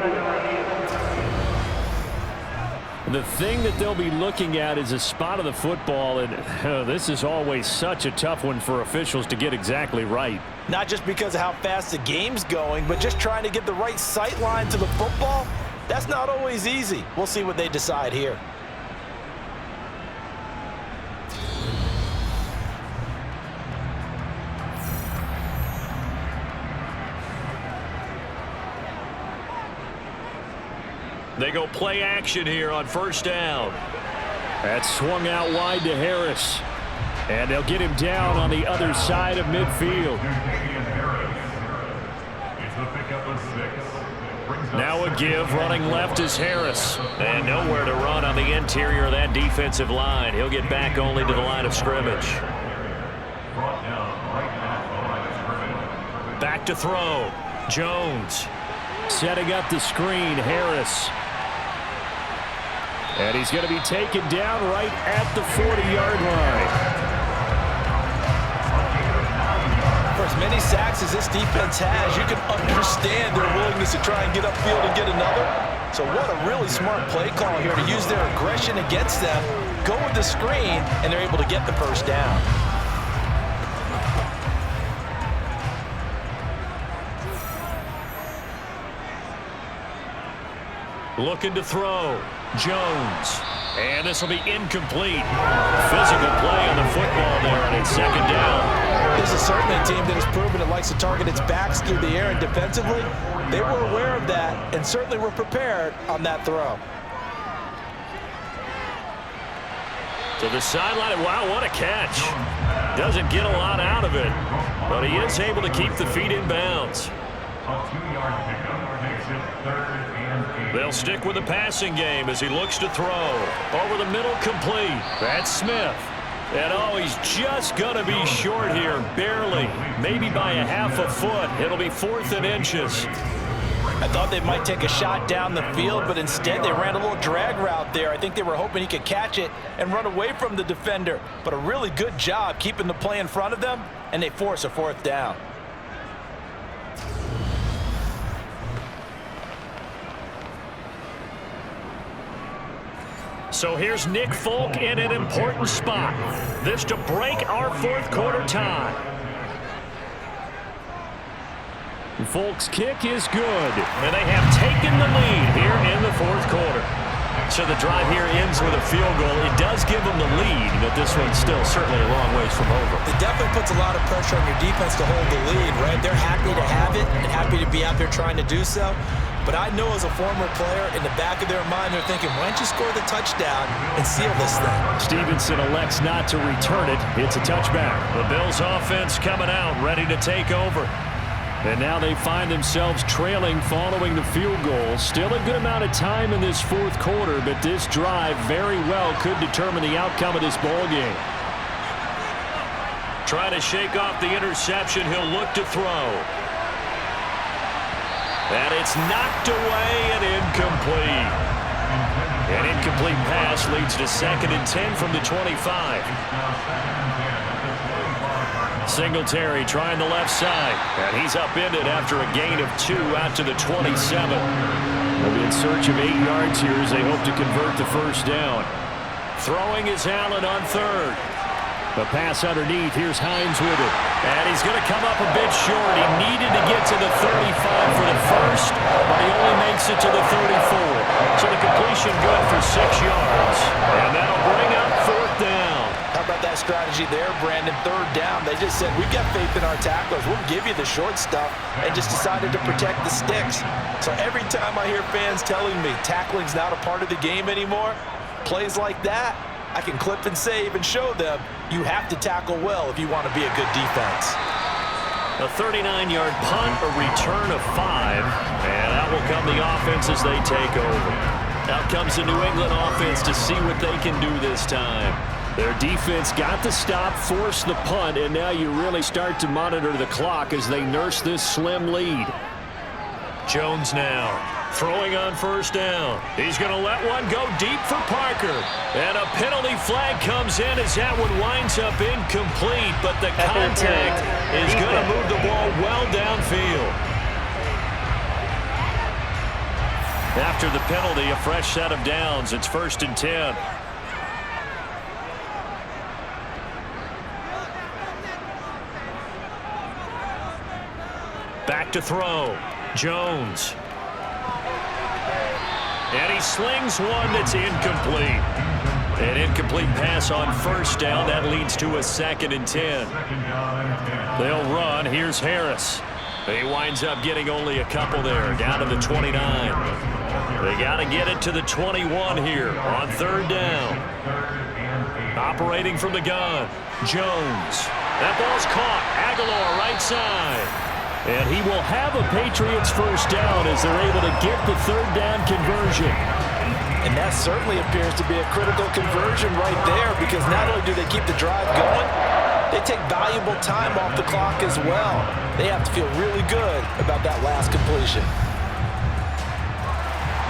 The thing that they'll be looking at is a spot of the football, and this is always such a tough one for officials to get exactly right. Not just because of how fast the game's going, but just trying to get the right sight line to the football. That's not always easy. We'll see what they decide here. They go play action here on first down. That's swung out wide to Harris. And they'll get him down on the other side of midfield. Now a give, running left is Harris. And nowhere to run on the interior of that defensive line. He'll get back only to the line of scrimmage. Back to throw. Jones. Setting up the screen, Harris. And he's going to be taken down right at the 40-yard line. For as many sacks as this defense has, you can understand their willingness to try and get upfield and get another. So what a really smart play call here to use their aggression against them, go with the screen, and they're able to get the first down. Looking to throw. Jones. And this will be incomplete. Physical play on the football there, and it's second down. This is certainly a team that has proven it likes to target its backs through the air, and defensively, they were aware of that and certainly were prepared on that throw. To the sideline. Wow, what a catch. Doesn't get a lot out of it, but he is able to keep the feet in bounds. They'll stick with the passing game as he looks to throw. Over the middle, complete. That's Smith. And oh, he's just going to be short here, barely. Maybe by a half a foot. It'll be 4th and inches. I thought they might take a shot down the field, but instead they ran a little drag route there. I think they were hoping he could catch it and run away from the defender. But a really good job keeping the play in front of them, and they force a 4th down. So here's Nick Folk in an important spot. This to break our 4th quarter tie. Folk's kick is good. And they have taken the lead here in the 4th quarter. So the drive here ends with a field goal. It does give them the lead, but this one's still certainly a long ways from over. It definitely puts a lot of pressure on your defense to hold the lead, right? They're happy to have it and happy to be out there trying to do so. But I know as a former player, in the back of their mind, they're thinking, why don't you score the touchdown and seal this thing? Stevenson elects not to return it. It's a touchback. The Bills offense coming out, ready to take over. And now they find themselves trailing following the field goal. Still a good amount of time in this 4th quarter, but this drive very well could determine the outcome of this ball game. Trying to shake off the interception. He'll look to throw. And it's knocked away and incomplete. An incomplete pass leads to 2nd and 10 from the 25. Singletary trying the left side. And he's upended after a gain of 2 out to the 27. They'll be in search of 8 yards here as they hope to convert the first down. Throwing is Allen on 3rd. The pass underneath. Here's Hines with it. And he's going to come up a bit short. He needed to get to the 35 for the first, but he only makes it to the 34. So the completion good for 6 yards. And that'll bring up 4th down. How about that strategy there, Brandon? 3rd down. They just said, we've got faith in our tacklers. We'll give you the short stuff, and just decided to protect the sticks. So every time I hear fans telling me tackling's not a part of the game anymore, plays like that, I can clip and save and show them you have to tackle well if you want to be a good defense. A 39-yard punt, a return of 5, and that will come the offense as they take over. Out comes the New England offense to see what they can do this time. Their defense got the stop, forced the punt, and now you really start to monitor the clock as they nurse this slim lead. Jones now. Throwing on first down. He's going to let one go deep for Parker. And a penalty flag comes in as that one winds up incomplete, but the contact is going to move the ball well downfield. After the penalty, a fresh set of downs. It's 1st and 10. Back to throw. Jones. And he slings one that's incomplete. An incomplete pass on 1st down. That leads to a 2nd and 10. They'll run. Here's Harris. He winds up getting only a couple there, down to the 29. They got to get it to the 21 here on 3rd down. Operating from the gun, Jones. That ball's caught. Aguilar right side. And he will have a Patriots 1st down as they're able to get the 3rd down conversion. And that certainly appears to be a critical conversion right there, because not only do they keep the drive going, they take valuable time off the clock as well. They have to feel really good about that last completion.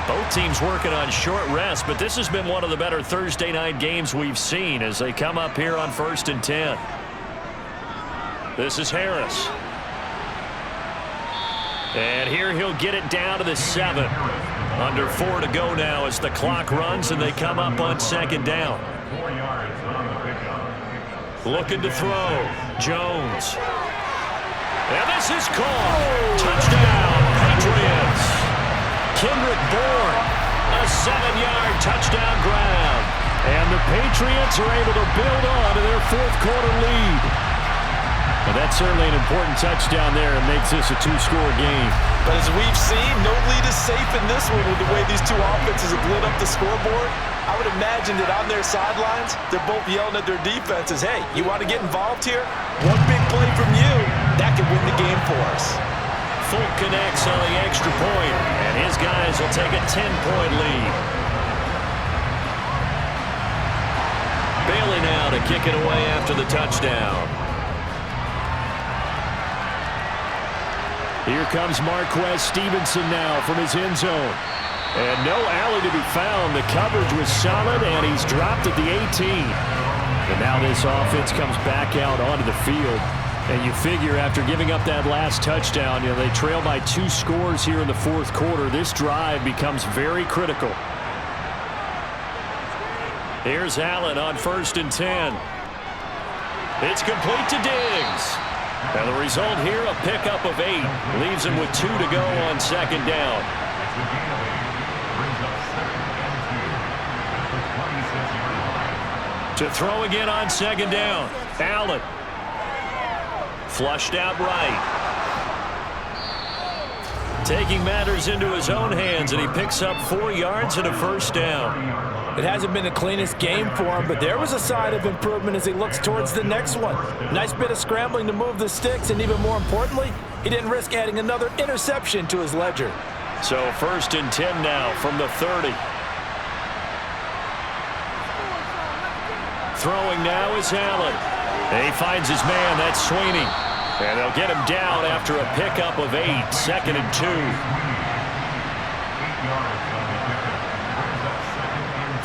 Both teams working on short rest, but this has been one of the better Thursday night games we've seen as they come up here on 1st and 10. This is Harris. And here he'll get it down to the 7. Under 4 to go now as the clock runs and they come up on 2nd down. Looking to throw. Jones. And this is caught. Touchdown, Patriots. Kendrick Bourne. A 7-yard touchdown grab. And the Patriots are able to build on to their 4th quarter lead. And that's certainly an important touchdown there and makes this a 2-score game. But as we've seen, no lead is safe in this one with the way these two offenses have lit up the scoreboard. I would imagine that on their sidelines, they're both yelling at their defenses, hey, you want to get involved here? One big play from you, that could win the game for us. Fulk connects on the extra point, and his guys will take a 10-point lead. Bailey now to kick it away after the touchdown. Here comes Marquez Stevenson now from his end zone. And no alley to be found. The coverage was solid, and he's dropped at the 18. And now this offense comes back out onto the field. And you figure after giving up that last touchdown, they trail by 2 scores here in the 4th quarter. This drive becomes very critical. Here's Allen on 1st and 10. It's complete to Diggs. And the result here, a pickup of 8. Leaves him with 2 to go on 2nd down. To throw again on 2nd down. Allen. Flushed out right. Taking matters into his own hands, and he picks up 4 yards and a 1st down. It hasn't been the cleanest game for him, but there was a sign of improvement as he looks towards the next one. Nice bit of scrambling to move the sticks, and even more importantly, he didn't risk adding another interception to his ledger. So 1st and 10 now from the 30. Throwing now is Allen. And he finds his man, that's Sweeney. And they'll get him down after a pickup of 8, 2nd and 2.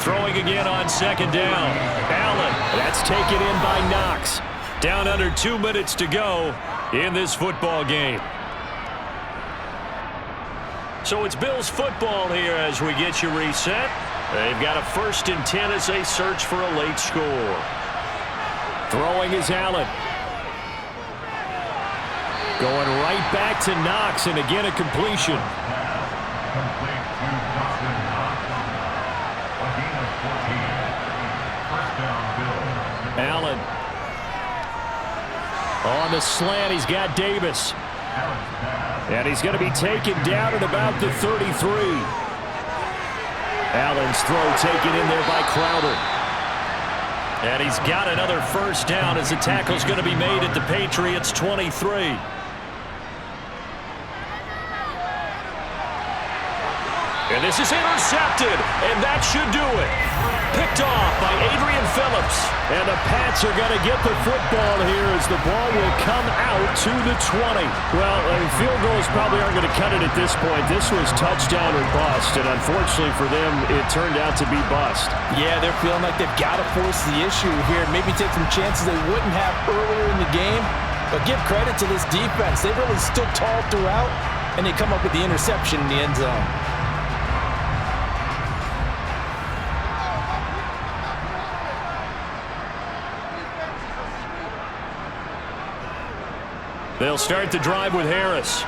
Throwing again on 2nd down. Allen. That's taken in by Knox. Down under 2 minutes to go in this football game. So it's Bills football here as we get you reset. They've got a 1st and 10 as they search for a late score. Throwing is Allen. Going right back to Knox, and again a completion. Allen. On the slant, he's got Davis. And he's going to be taken down at about the 33. Allen's throw taken in there by Crowder. And he's got another 1st down as the tackle's going to be made at the Patriots' 23. And this is intercepted, and that should do it. Picked off by Adrian Phillips. And the Pats are going to get the football here as the ball will come out to the 20. Well, field goals probably aren't going to cut it at this point. This was touchdown or bust, and unfortunately for them, it turned out to be bust. Yeah, they're feeling like they've got to force the issue here. Maybe take some chances they wouldn't have earlier in the game. But give credit to this defense. They really stood tall throughout, and they come up with the interception in the end zone. They'll start the drive with Harris.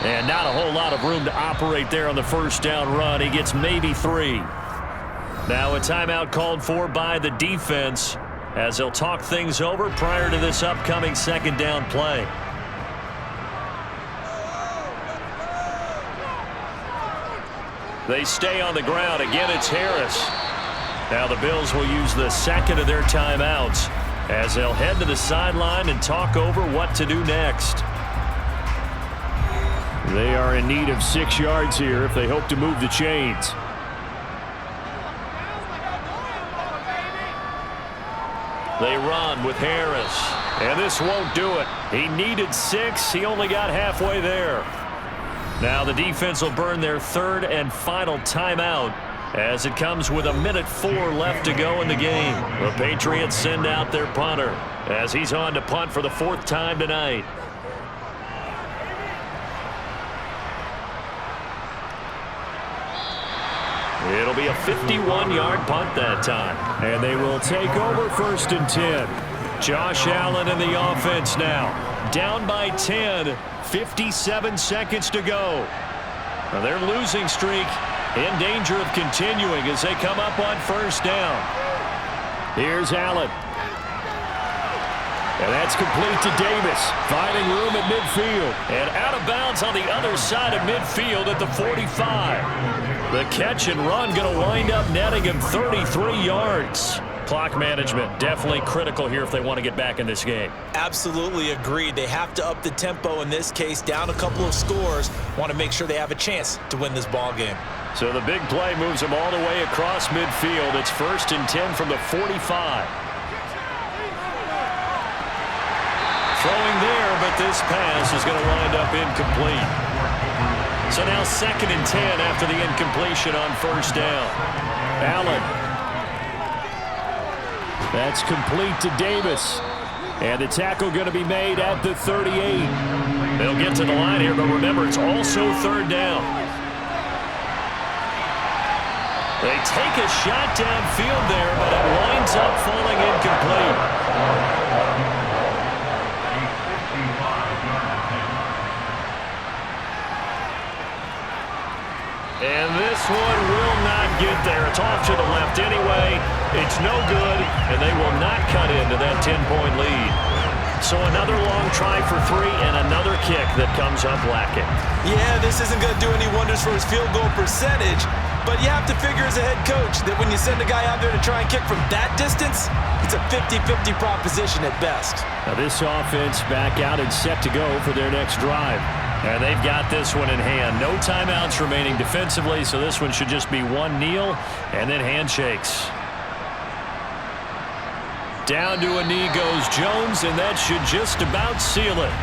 And not a whole lot of room to operate there on the first down run. He gets maybe 3. Now a timeout called for by the defense as they'll talk things over prior to this upcoming second down play. They stay on the ground. Again, it's Harris. Now the Bills will use the second of their timeouts as they'll head to the sideline and talk over what to do next. They are in need of 6 yards here if they hope to move the chains. They run with Harris, and this won't do it. He needed 6. He only got halfway there. Now the defense will burn their third and final timeout as it comes with 1:04 left to go in the game. The Patriots send out their punter as he's on to punt for the 4th time tonight. It'll be a 51-yard punt that time. And they will take over 1st and 10. Josh Allen in the offense now. Down by 10. 57 seconds to go. Now their losing streak in danger of continuing as they come up on 1st down. Here's Allen. And that's complete to Davis. Finding room at midfield. And out of bounds on the other side of midfield at the 45. The catch and run going to wind up netting him 33 yards. Clock management definitely critical here if they want to get back in this game. Absolutely agreed. They have to up the tempo in this case, down a couple of scores. Want to make sure they have a chance to win this ball game. So the big play moves them all the way across midfield. It's 1st and 10 from the 45. Throwing there, but this pass is going to wind up incomplete. So now 2nd and 10 after the incompletion on 1st down. Allen. That's complete to Davis. And the tackle going to be made at the 38. They'll get to the line here, but remember, it's also 3rd down. They take a shot downfield there, but it winds up falling incomplete. And this one will not get there. It's off to the left anyway. It's no good, and they will not cut into that 10-point lead. So another long try for 3 and another kick that comes up lacking. Yeah, this isn't going to do any wonders for his field goal percentage, but you have to figure as a head coach that when you send a guy out there to try and kick from that distance, it's a 50-50 proposition at best. Now this offense back out and set to go for their next drive. And they've got this one in hand. No timeouts remaining defensively, so this one should just be one kneel and then handshakes. Down to a knee goes Jones, and that should just about seal it.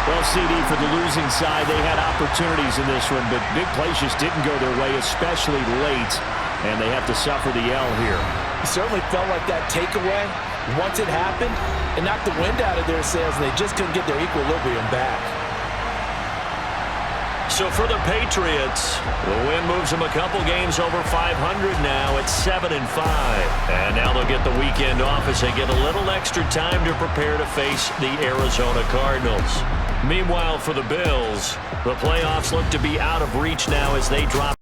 Well, CD, for the losing side, they had opportunities in this one, but big plays just didn't go their way, especially late, and they have to suffer the L here. It certainly felt like that takeaway, once it happened, it knocked the wind out of their sails, and they just couldn't get their equilibrium back. So for the Patriots, the win moves them a couple games over 500 now at 7-5. And now they'll get the weekend off as they get a little extra time to prepare to face the Arizona Cardinals. Meanwhile, for the Bills, the playoffs look to be out of reach now as they drop